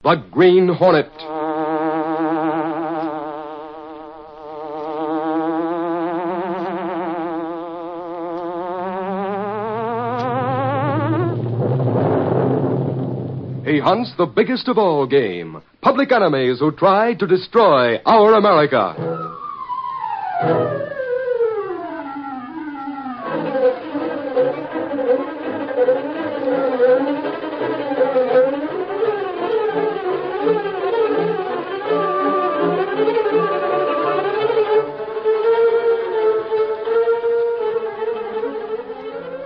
The Green Hornet. He hunts the biggest of all game, public enemies who try to destroy our America.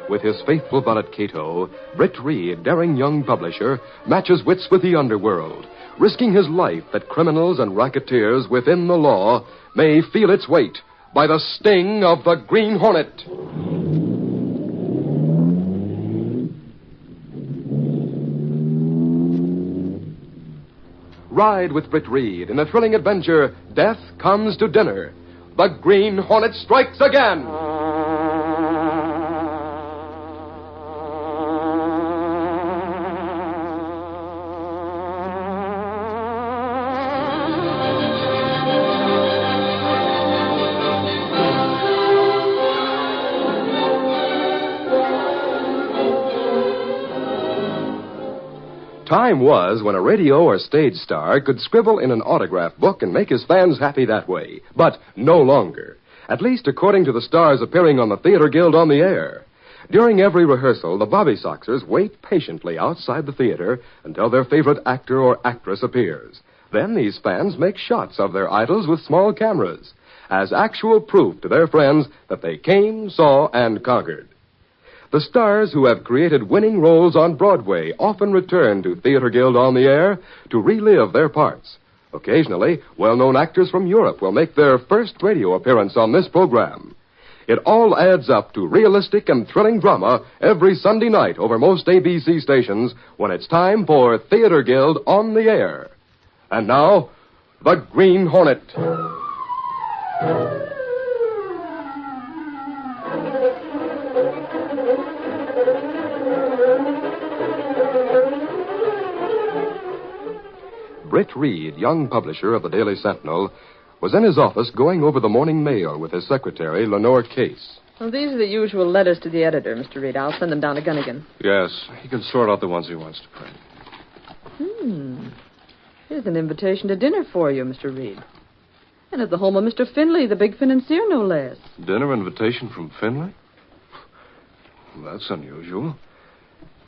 With his faithful valet Kato, Britt Reid, daring young publisher, matches wits with the Underworld, risking his life that criminals and racketeers within the law may feel its weight by the sting of the Green Hornet. Ride with Britt Reid in a thrilling adventure, Death Comes to Dinner. The Green Hornet strikes again. Time was when a radio or stage star could scribble in an autograph book and make his fans happy that way. But no longer. At least according to the stars appearing on the Theater Guild on the air. During every rehearsal, the Bobby Soxers wait patiently outside the theater until their favorite actor or actress appears. Then these fans make shots of their idols with small cameras, as actual proof to their friends that they came, saw, and conquered. The stars who have created winning roles on Broadway often return to Theater Guild on the air to relive their parts. Occasionally, well-known actors from Europe will make their first radio appearance on this program. It all adds up to realistic and thrilling drama every Sunday night over most ABC stations when it's time for Theater Guild on the air. And now, The Green Hornet. Britt Reid, young publisher of the Daily Sentinel, was in his office going over the morning mail with his secretary, Lenore Case. Well, these are the usual letters to the editor, Mr. Reid. I'll send them down to Gunnigan. Yes, he can sort out the ones he wants to print. Here's an invitation to dinner for you, Mr. Reid. And at the home of Mr. Finley, the big financier, no less. Dinner invitation from Finley? Well, that's unusual.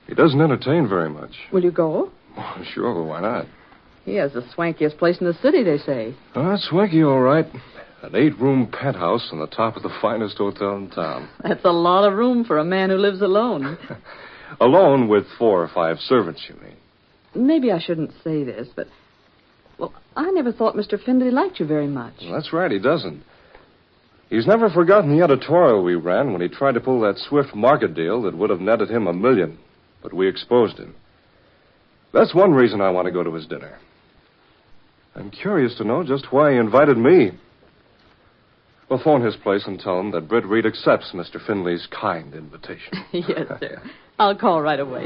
He doesn't entertain very much. Will you go? Oh, sure, well, why not? He has the swankiest place in the city, they say. Oh, that's swanky, all right. An 8-room penthouse on the top of the finest hotel in town. That's a lot of room for a man who lives alone. Alone with 4 or 5 servants, you mean? Maybe I shouldn't say this, but... Well, I never thought Mr. Findlay liked you very much. Well, that's right, he doesn't. He's never forgotten the editorial we ran when he tried to pull that swift market deal that would have netted him $1 million. But we exposed him. That's one reason I want to go to his dinner. I'm curious to know just why he invited me. We'll phone his place and tell him that Britt Reid accepts Mr. Finley's kind invitation. Yes, sir. I'll call right away.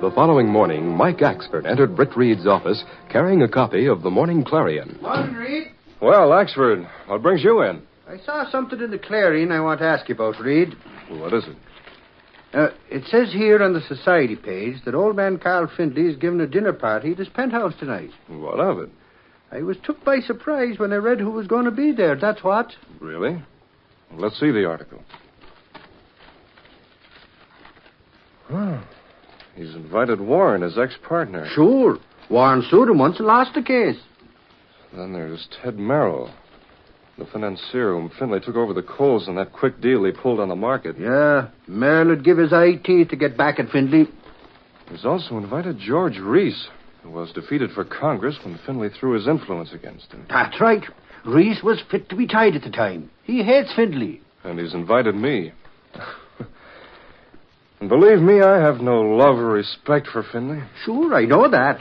The following morning, Mike Axford entered Britt Reid's office carrying a copy of the Morning Clarion. Morning, Reid. Well, Axford, what brings you in? I saw something in the Clarion I want to ask you about, Reid. What is it? It says here on the society page that old man Carl Findlay is giving a dinner party at his penthouse tonight. What of it? I was took by surprise when I read who was going to be there, that's what. Really? Well, let's see the article. Oh, he's invited Warren, his ex-partner. Sure. Warren sued him once and lost the case. Then there's Ted Merrill, the financier whom Finley took over the coals in that quick deal he pulled on the market. Yeah, Merrill would give his eye teeth to get back at Findlay. He's also invited George Reese, who was defeated for Congress when Finley threw his influence against him. That's right. Reese was fit to be tied at the time. He hates Findlay. And he's invited me. And believe me, I have no love or respect for Finley. Sure, I know that.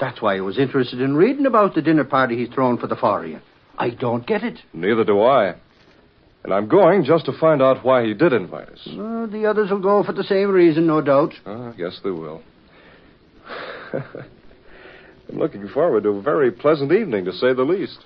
That's why I was interested in reading about the dinner party he's thrown for the 4 of you. I don't get it. Neither do I. And I'm going just to find out why he did invite us. Well, the others will go for the same reason, no doubt. I guess they will. I'm looking forward to a very pleasant evening, to say the least.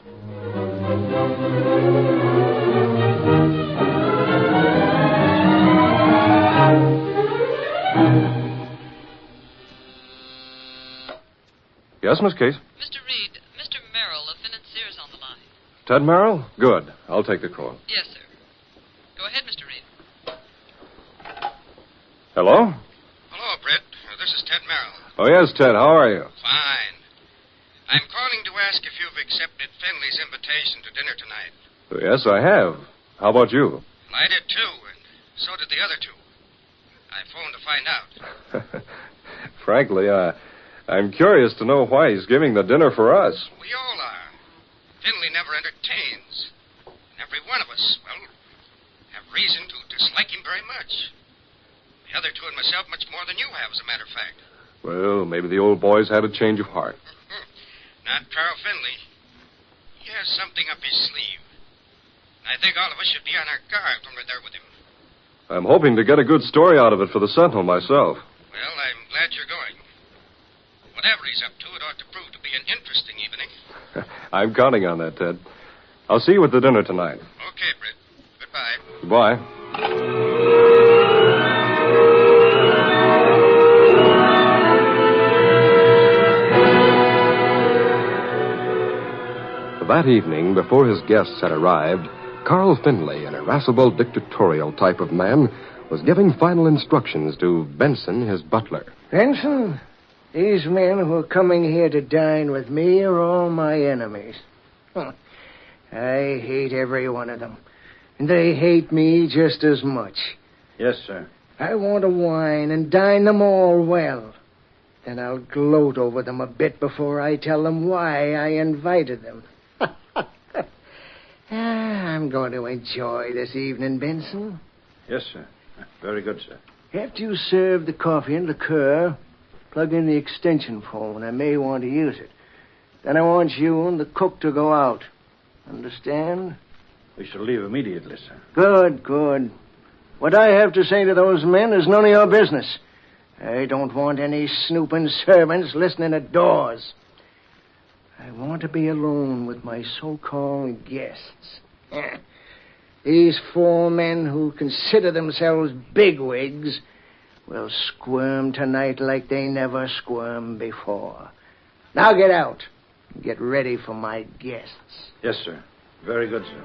Yes, Miss Case? Mr. Reid, Mr. Merrill of Financier's on the line. Ted Merrill? Good. I'll take the call. Yes, sir. Go ahead, Mr. Reid. Hello? Hello, Britt. This is Ted Merrill. Oh, yes, Ted. How are you? Fine. I'm calling to ask if you've accepted Finley's invitation to dinner tonight. Yes, I have. How about you? Well, I did, too, and so did the other two. I phoned to find out. Frankly, I'm curious to know why he's giving the dinner for us. We all are. Finley never entertains. And every one of us, well, have reason to dislike him very much. The other two and myself much more than you have, as a matter of fact. Well, maybe the old boy's had a change of heart. Not Carl Finley. He has something up his sleeve. I think all of us should be on our guard when we're there with him. I'm hoping to get a good story out of it for the Sentinel myself. Well, I'm glad you're going. Whatever he's up to, it ought to prove to be an interesting evening. I'm counting on that, Ted. I'll see you at the dinner tonight. Okay, Britt. Goodbye. Goodbye. That evening, before his guests had arrived, Carl Finley, an irascible, dictatorial type of man, was giving final instructions to Benson, his butler. Benson, these men who are coming here to dine with me are all my enemies. I hate every one of them, and they hate me just as much. Yes, sir. I want to wine and dine them all well. Then I'll gloat over them a bit before I tell them why I invited them. I'm going to enjoy this evening, Benson. Yes, sir. Very good, sir. After you serve the coffee and liqueur, plug in the extension phone. I may want to use it. Then I want you and the cook to go out. Understand? We shall leave immediately, sir. Good. What I have to say to those men is none of your business. I don't want any snooping servants listening at doors. I want to be alone with my so-called guests. These four men who consider themselves bigwigs will squirm tonight like they never squirmed before. Now get out and get ready for my guests. Yes, sir. Very good, sir.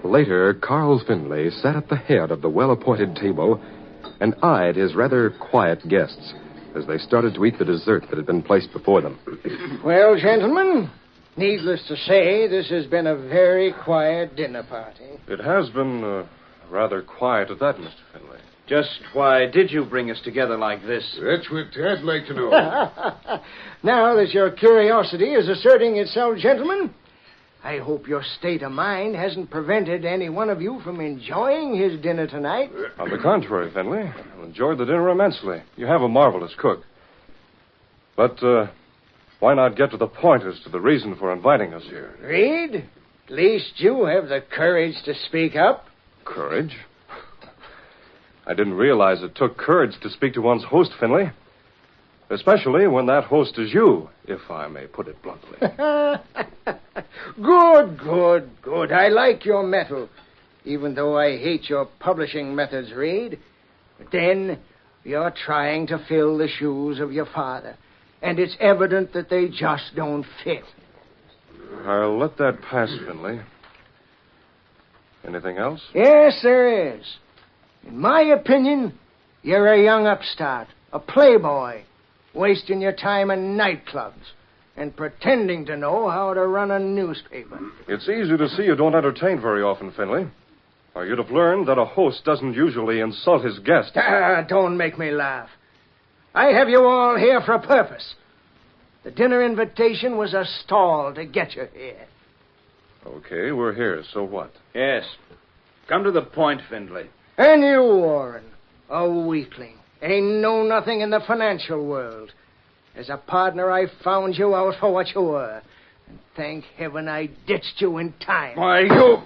Later, Carl Finley sat at the head of the well-appointed table and eyed his rather quiet guests as they started to eat the dessert that had been placed before them. Well, gentlemen, needless to say, this has been a very quiet dinner party. It has been rather quiet at that, Mr. Finley. Just why did you bring us together like this? That's what I'd like to know. Now that your curiosity is asserting itself, gentlemen, I hope your state of mind hasn't prevented any one of you from enjoying his dinner tonight. On the contrary, Finley, I enjoyed the dinner immensely. You have a marvelous cook. But why not get to the point as to the reason for inviting us here? Reid, at least you have the courage to speak up. Courage? I didn't realize it took courage to speak to one's host, Finley. Especially when that host is you, if I may put it bluntly. Good. I like your mettle, even though I hate your publishing methods, Reid. But then, you're trying to fill the shoes of your father, and it's evident that they just don't fit. I'll let that pass, Finley. Anything else? Yes, there is. In my opinion, you're a young upstart, a playboy, wasting your time in nightclubs and pretending to know how to run a newspaper. It's easy to see you don't entertain very often, Finley. Or you'd have learned that a host doesn't usually insult his guest. Don't make me laugh. I have you all here for a purpose. The dinner invitation was a stall to get you here. Okay, we're here, so what? Yes. Come to the point, Findlay. And you, Warren, a weakling. Ain't know nothing in the financial world. As a partner, I found you out for what you were. And thank heaven I ditched you in time. Why, you...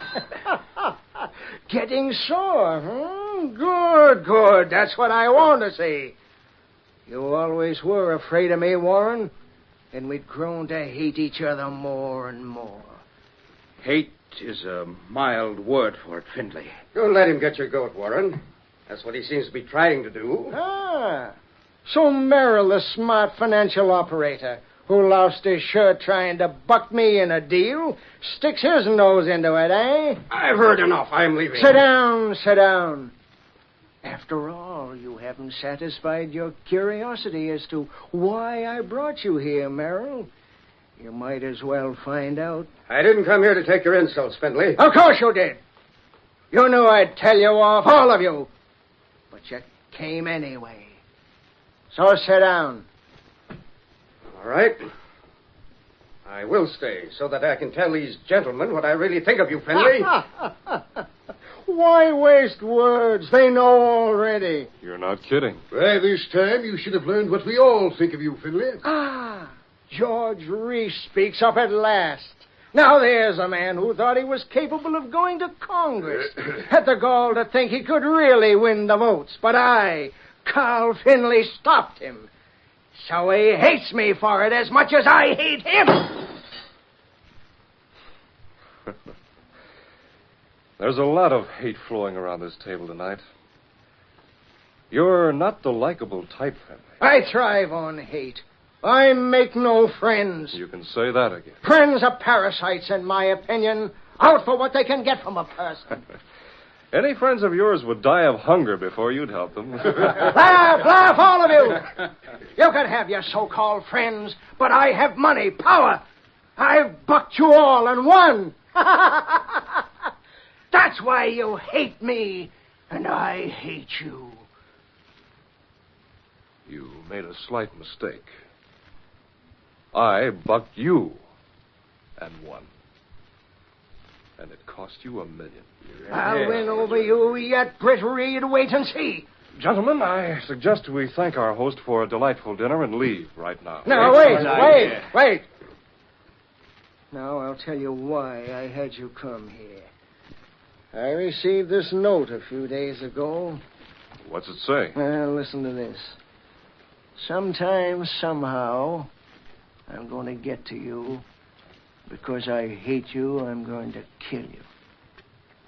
Getting sore, huh? Good, good. That's what I want to see. You always were afraid of me, Warren. And we'd grown to hate each other more and more. Hate is a mild word for it, Findlay. Don't let him get your goat, Warren. That's what he seems to be trying to do. Ah. So Merrill, the smart financial operator, who lost his shirt trying to buck me in a deal, sticks his nose into it, eh? I've heard enough. I'm leaving. Sit down, sit down. After all, you haven't satisfied your curiosity as to why I brought you here, Merrill. You might as well find out. I didn't come here to take your insults, Findlay. Of course you did. You knew I'd tell you off, all of you. But you came anyway. So sit down. All right. I will stay so that I can tell these gentlemen what I really think of you, Findlay. Why waste words? They know already. You're not kidding. By this time, you should have learned what we all think of you, Findlay. Ah, George Reese speaks up at last. Now there's a man who thought he was capable of going to Congress. Had the gall to think he could really win the votes. But I, Carl Findlay, stopped him. So he hates me for it as much as I hate him. There's a lot of hate flowing around this table tonight. You're not the likable type, Findlay. I thrive on hate. I make no friends. You can say that again. Friends are parasites, in my opinion, out for what they can get from a person. Any friends of yours would die of hunger before you'd help them. Laugh, all of you. You can have your so-called friends, but I have money, power. I've bucked you all and won. That's why you hate me, and I hate you. You made a slight mistake. I bucked you and won. And it cost you $1 million. I'll win over you yet, Britt Reid. Wait and see. Gentlemen, I suggest we thank our host for a delightful dinner and leave right now. Now, wait. Now, I'll tell you why I had you come here. I received this note a few days ago. What's it say? Well, listen to this. Sometime, somehow, I'm going to get to you. Because I hate you, I'm going to kill you.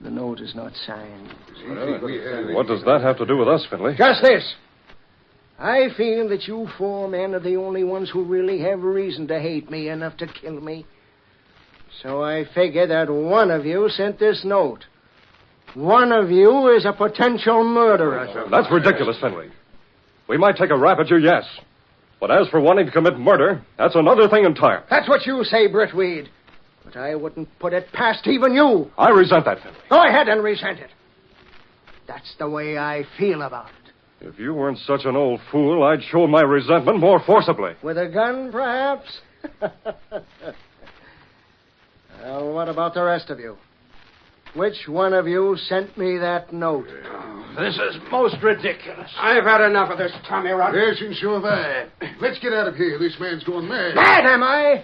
The note is not signed. What does that have to do with us, Findlay? Just this. I feel that you four men are the only ones who really have reason to hate me enough to kill me. So I figure that one of you sent this note. One of you is a potential murderer. That's ridiculous, Findlay. We might take a rap at you, yes. But as for wanting to commit murder, that's another thing entirely. That's what you say, Britt Reid. But I wouldn't put it past even you. I resent that, Findlay. Go ahead and resent it. That's the way I feel about it. If you weren't such an old fool, I'd show my resentment more forcibly. With a gun, perhaps? Well, what about the rest of you? Which one of you sent me that note? This is most ridiculous. I've had enough of this, Tommy Rock. Yes, and so have I. Let's get out of here. This man's going mad. Mad, am I?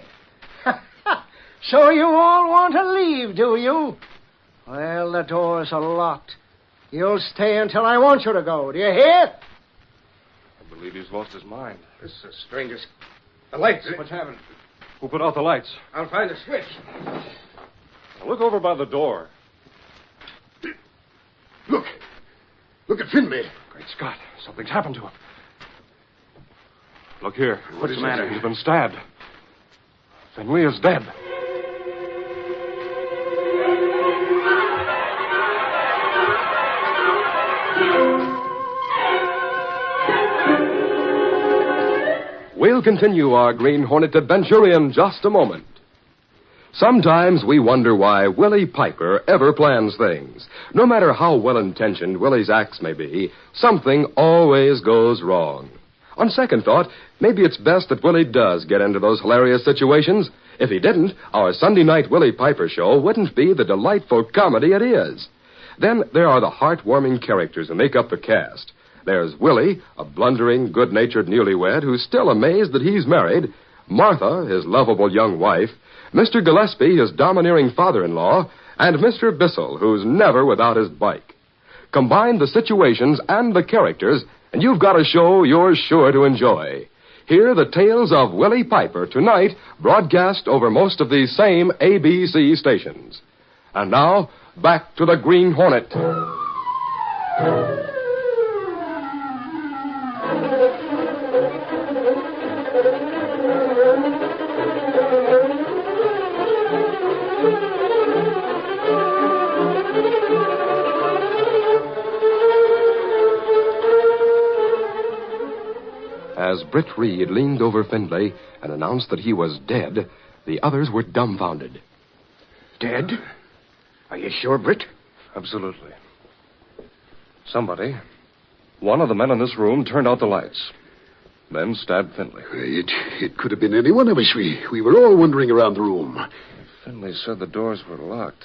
So you all want to leave, do you? Well, the doors are locked. You'll stay until I want you to go. Do you hear? I believe he's lost his mind. This is the strangest. The lights. What's happened? Who put out the lights? I'll find the switch. Now look over by the door. Look. Look at Findlay. Great Scott. Something's happened to him. Look here. What's the matter? He's been stabbed. Findlay is dead. We'll continue our Green Hornet adventure in just a moment. Sometimes we wonder why Willie Piper ever plans things. No matter how well-intentioned Willie's acts may be, something always goes wrong. On second thought, maybe it's best that Willie does get into those hilarious situations. If he didn't, our Sunday night Willie Piper show wouldn't be the delightful comedy it is. Then there are the heartwarming characters who make up the cast. There's Willie, a blundering, good-natured newlywed who's still amazed that he's married. Martha, his lovable young wife. Mr. Gillespie, his domineering father-in-law. And Mr. Bissell, who's never without his bike. Combine the situations and the characters, and you've got a show you're sure to enjoy. Hear the tales of Willie Piper tonight, broadcast over most of these same ABC stations. And now, back to the Green Hornet. As Britt Reid leaned over Findlay and announced that he was dead, the others were dumbfounded. Dead? Are you sure, Britt? Absolutely. Somebody, one of the men in this room, turned out the lights. Then stabbed Findlay. It could have been any one of us. We were all wandering around the room. Findlay said the doors were locked.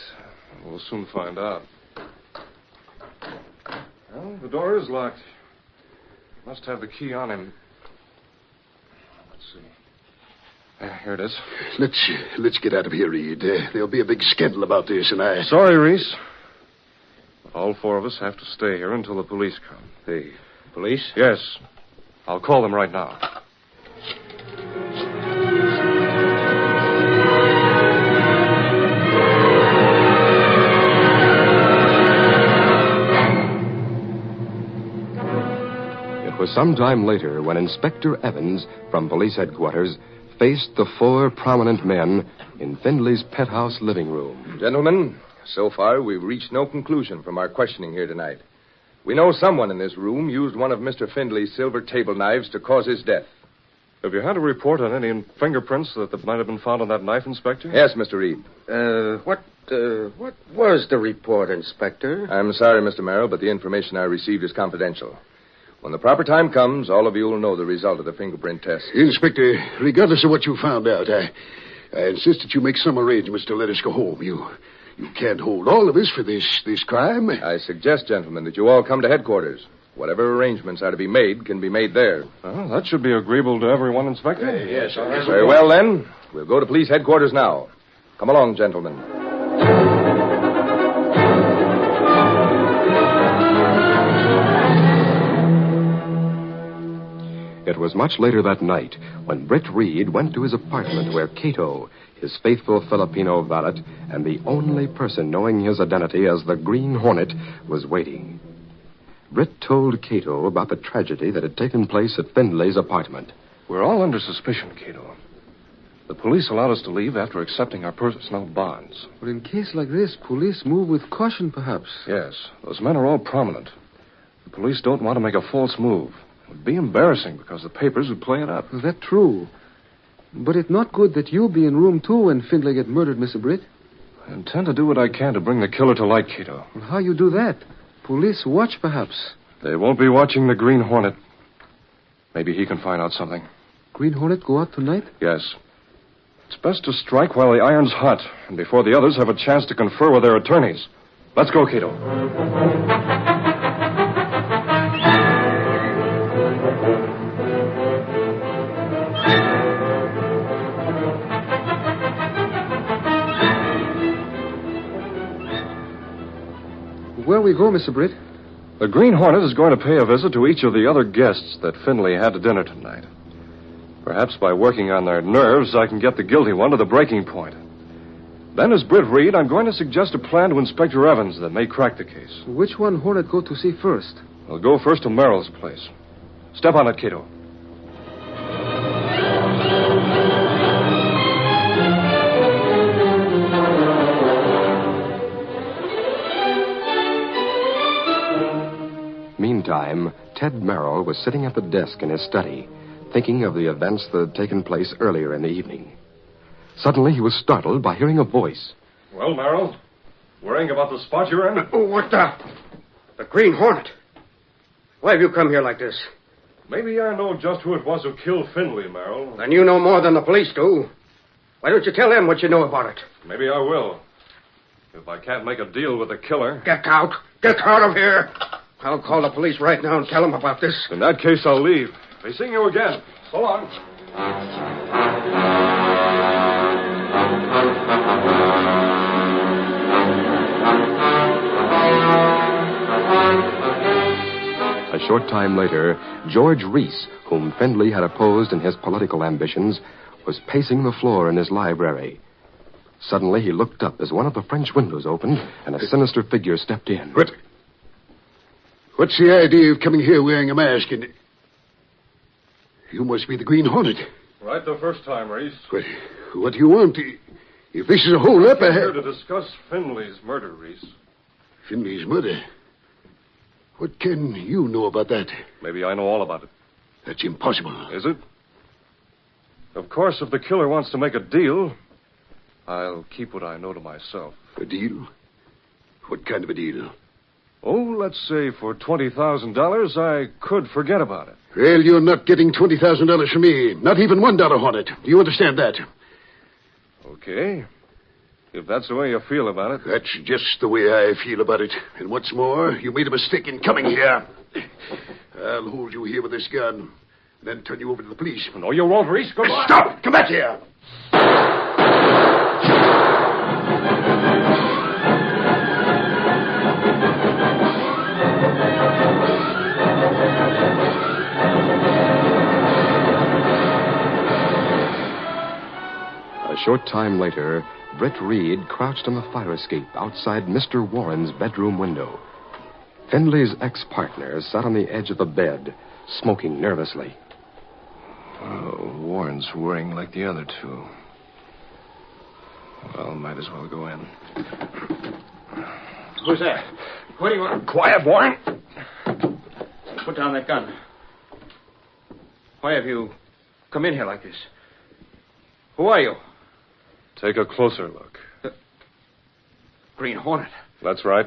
We'll soon find out. Well, the door is locked. He must have the key on him. Let's see. Here it is. Let's get out of here, Reed. There'll be a big scandal about this, and I... Sorry, Reese. But all four of us have to stay here until the police come. The police? Yes. I'll call them right now. It was some time later when Inspector Evans from police headquarters faced the four prominent men in Findlay's penthouse living room. Gentlemen, so far we've reached no conclusion from our questioning here tonight. We know someone in this room used one of Mr. Findlay's silver table knives to cause his death. Have you had a report on any fingerprints that might have been found on that knife, Inspector? Yes, Mr. Reid. What was the report, Inspector? I'm sorry, Mr. Merrill, but the information I received is confidential. When the proper time comes, all of you will know the result of the fingerprint test. Inspector, regardless of what you found out, I insist that you make some arrangements to let us go home. You can't hold all of us for this crime. I suggest, gentlemen, that you all come to headquarters. Whatever arrangements are to be made can be made there. Well, that should be agreeable to everyone, Inspector. Yes. Very well, then. We'll go to police headquarters now. Come along, gentlemen. It was much later that night when Britt Reid went to his apartment where Kato, his faithful Filipino valet, and the only person knowing his identity as the Green Hornet, was waiting. Britt told Kato about the tragedy that had taken place at Findlay's apartment. We're all under suspicion, Kato. The police allowed us to leave after accepting our personal bonds. But in case like this, police move with caution, perhaps. Yes, those men are all prominent. The police don't want to make a false move. It would be embarrassing because the papers would play it up. Is that true? But it's not good that you be in room 2 when Findlay get murdered, Mr. Britt. I intend to do what I can to bring the killer to light, Kato. Well, how you do that? Police watch, perhaps. They won't be watching the Green Hornet. Maybe he can find out something. Green Hornet go out tonight? Yes. It's best to strike while the iron's hot and before the others have a chance to confer with their attorneys. Let's go, Kato. Where we go, Mr. Britt? The Green Hornet is going to pay a visit to each of the other guests that Findlay had to dinner tonight. Perhaps by working on their nerves, I can get the guilty one to the breaking point. Then, as Britt Reid, I'm going to suggest a plan to Inspector Evans that may crack the case. Which one Hornet go to see first? We'll go first to Merrill's place. Step on it, Kato. Meantime, Ted Merrill was sitting at the desk in his study, thinking of the events that had taken place earlier in the evening. Suddenly, he was startled by hearing a voice. Well, Merrill, worrying about the spot you're in? Oh, what the? The Green Hornet. Why have you come here like this? Maybe I know just who it was who killed Findlay, Merrill. Then you know more than the police do. Why don't you tell them what you know about it? Maybe I will. If I can't make a deal with the killer. Get out. Get out of here. I'll call the police right now and tell them about this. In that case, I'll leave. Be seeing you again. So long. A short time later, George Reese, whom Findlay had opposed in his political ambitions, was pacing the floor in his library. Suddenly, he looked up as one of the French windows opened and a sinister figure stepped in. What's the idea of coming here wearing a mask and... You must be the Green Hornet. Right the first time, Reese. What do you want? If this is a hold-up, I'm here to discuss Findlay's murder, Reese. Findlay's murder? What can you know about that? Maybe I know all about it. That's impossible. Is it? Of course, if the killer wants to make a deal, I'll keep what I know to myself. A deal? What kind of a deal? Oh, let's say for $20,000, I could forget about it. Well, you're not getting $20,000 from me. Not even $1, Hornet. Do you understand that? Okay. If that's the way you feel about it. That's just the way I feel about it. And what's more, you made a mistake in coming here. I'll hold you here with this gun, then turn you over to the police. No, you won't, Reese. Go on. Stop! Come back here! A short time later, Britt Reid crouched on the fire escape outside Mr. Warren's bedroom window. Findlay's ex-partner sat on the edge of the bed, smoking nervously. Oh, Warren's worrying like the other two. Well, might as well go in. Who's that? What do you want? Quiet, Warren. Put down that gun. Why have you come in here like this? Who are you? Take a closer look. Green Hornet. That's right.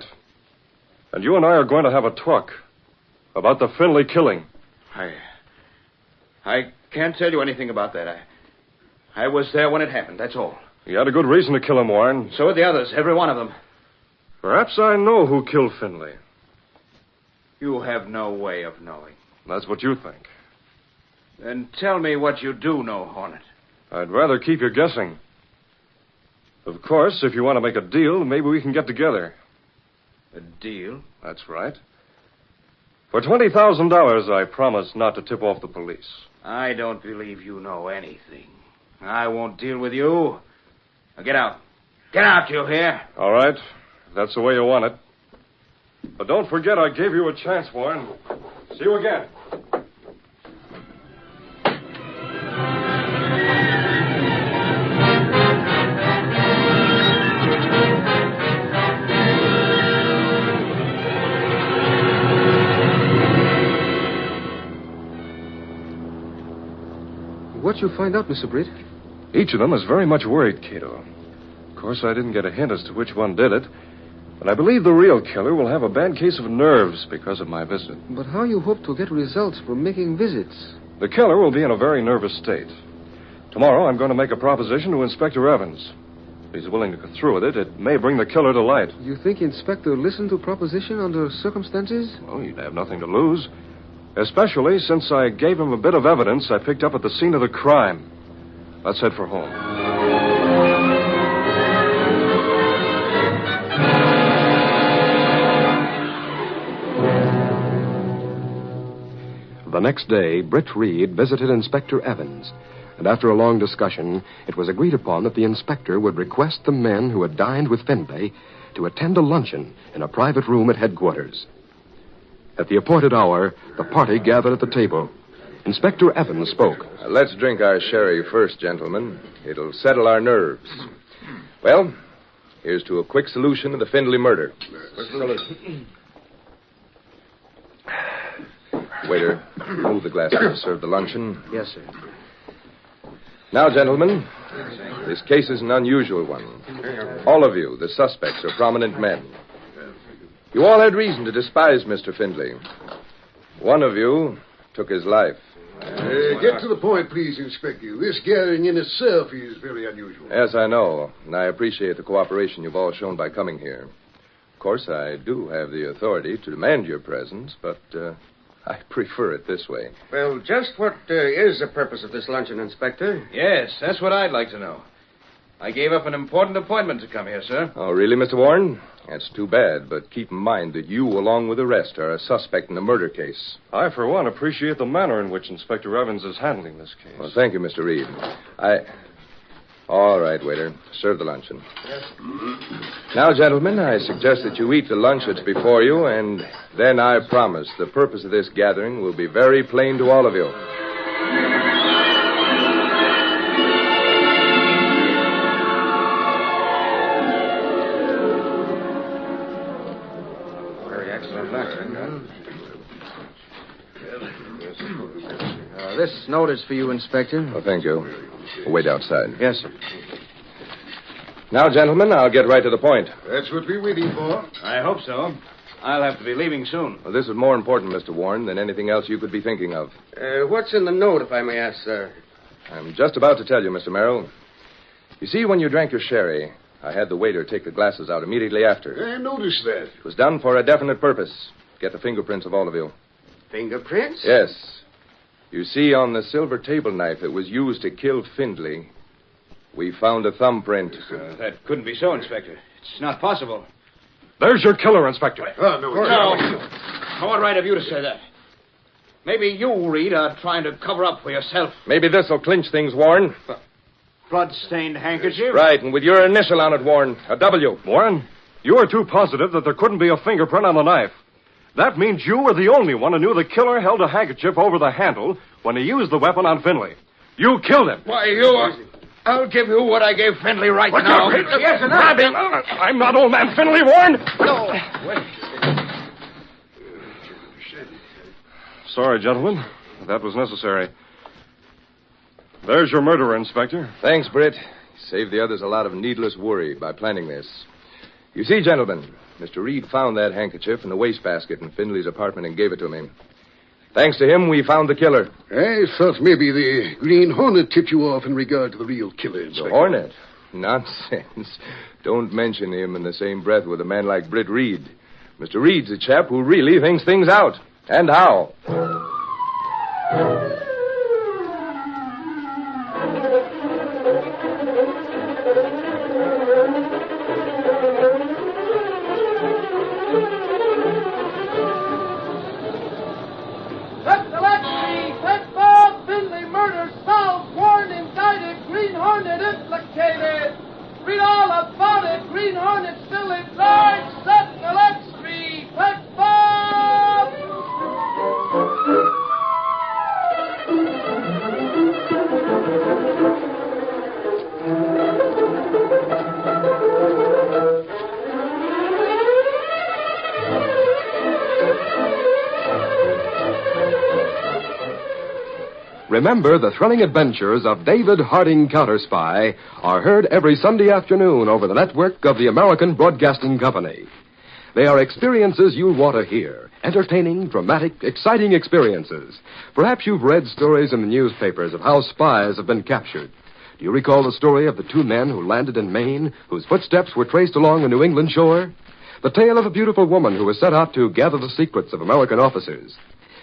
And you and I are going to have a talk about the Findlay killing. I can't tell you anything about that. I was there when it happened, that's all. You had a good reason to kill him, Warren. So did the others, every one of them. Perhaps I know who killed Findlay. You have no way of knowing. That's what you think. Then tell me what you do know, Hornet. I'd rather keep you guessing. Of course, if you want to make a deal, maybe we can get together. A deal? That's right. For $20,000, I promise not to tip off the police. I don't believe you know anything. I won't deal with you. Now get out. Get out, you hear? All right. If that's the way you want it. But don't forget I gave you a chance, Warren. See you again. What'd you find out, Mr. Britt? Each of them is very much worried, Kato. Of course, I didn't get a hint as to which one did it. But I believe the real killer will have a bad case of nerves because of my visit. But how you hope to get results from making visits? The killer will be in a very nervous state. Tomorrow, I'm going to make a proposition to Inspector Evans. If he's willing to go through with it, it may bring the killer to light. You think Inspector listened to proposition under circumstances? Well, he'd have nothing to lose. Especially since I gave him a bit of evidence I picked up at the scene of the crime. Let's head for home. The next day, Britt Reid visited Inspector Evans, and after a long discussion, it was agreed upon that the inspector would request the men who had dined with Findlay to attend a luncheon in a private room at headquarters. At the appointed hour, the party gathered at the table. Inspector Evans spoke. Let's drink our sherry first, gentlemen. It'll settle our nerves. Well, here's to a quick solution of the Findlay murder. Waiter, move the glasses to serve the luncheon. Yes, sir. Now, gentlemen, this case is an unusual one. All of you, the suspects, are prominent men. You all had reason to despise Mr. Findlay. One of you took his life. Get to the point, please, Inspector. This gathering in itself is very unusual. Yes, I know, and I appreciate the cooperation you've all shown by coming here. course, I do have the authority to demand your presence, but I prefer it this way. Well, just what is the purpose of this luncheon, Inspector? Yes, that's what I'd like to know. I gave up an important appointment to come here, sir. Oh, really, Mr. Warren? That's too bad, but keep in mind that you, along with the rest, are a suspect in a murder case. I, for one, appreciate the manner in which Inspector Evans is handling this case. Well, thank you, Mr. Reid. All right, waiter. Serve the luncheon. Yes. Now, gentlemen, I suggest that you eat the lunch that's before you, and then I promise the purpose of this gathering will be very plain to all of you. Very excellent luncheon, huh? This note is for you, Inspector. Oh, thank you. We'll wait outside. Yes, sir. Now, gentlemen, I'll get right to the point. That's what we're waiting for. I hope so. I'll have to be leaving soon. Well, this is more important, Mr. Warren, than anything else you could be thinking of. What's in the note, if I may ask, sir? I'm just about to tell you, Mr. Merrill. You see, when you drank your sherry, I had the waiter take the glasses out immediately after. I noticed that. It was done for a definite purpose. Get the fingerprints of all of you. Fingerprints? Yes. You see, on the silver table knife that was used to kill Findlay, we found a thumbprint. That couldn't be so, Inspector. It's not possible. There's your killer, Inspector. Oh, no, No. What right have you to say that? Maybe you, Reid, are trying to cover up for yourself. Maybe this'll clinch things, Warren. Blood-stained handkerchief? Right, and with your initial on it, Warren. A W. Warren, you are too positive that there couldn't be a fingerprint on the knife. That means you were the only one who knew the killer held a handkerchief over the handle when he used the weapon on Findlay. You killed him. Why, I'll give you what I gave Findlay right now. Yes, and I'm not old man Findlay, Warren. No. Wait. Sorry, gentlemen. That was necessary. There's your murderer, Inspector. Thanks, Britt. Saved the others a lot of needless worry by planning this. You see, gentlemen, Mr. Reid found that handkerchief in the wastebasket in Findlay's apartment and gave it to me. Thanks to him, we found the killer. I thought maybe the Green Hornet tipped you off in regard to the real killer, Inspector. The Hornet? Nonsense. Don't mention him in the same breath with a man like Britt Reid. Mr. Reid's a chap who really thinks things out. And how? Green Hornet implicated. Read all about it. Green Hornet still in charge. Set Gillespie. Platform. Remember, the thrilling adventures of David Harding Counter-Spy are heard every Sunday afternoon over the network of the American Broadcasting Company. They are experiences you'll want to hear. Entertaining, dramatic, exciting experiences. Perhaps you've read stories in the newspapers of how spies have been captured. Do you recall the story of the two men who landed in Maine, whose footsteps were traced along the New England shore? The tale of a beautiful woman who was set out to gather the secrets of American officers.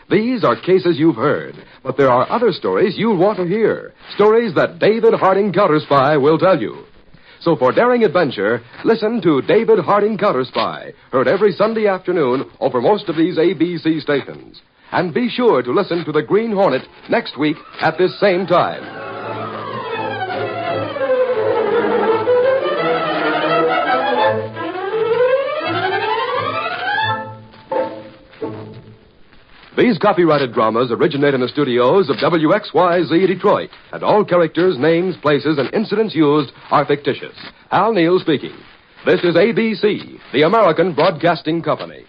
These are cases you've heard, but there are other stories you'll want to hear. Stories that David Harding Counter-Spy will tell you. So for daring adventure, listen to David Harding Counter-Spy, heard every Sunday afternoon over most of these ABC stations. And be sure to listen to the Green Hornet next week at this same time. These copyrighted dramas originate in the studios of WXYZ Detroit, and all characters, names, places, and incidents used are fictitious. Hal Neal speaking. This is ABC, the American Broadcasting Company.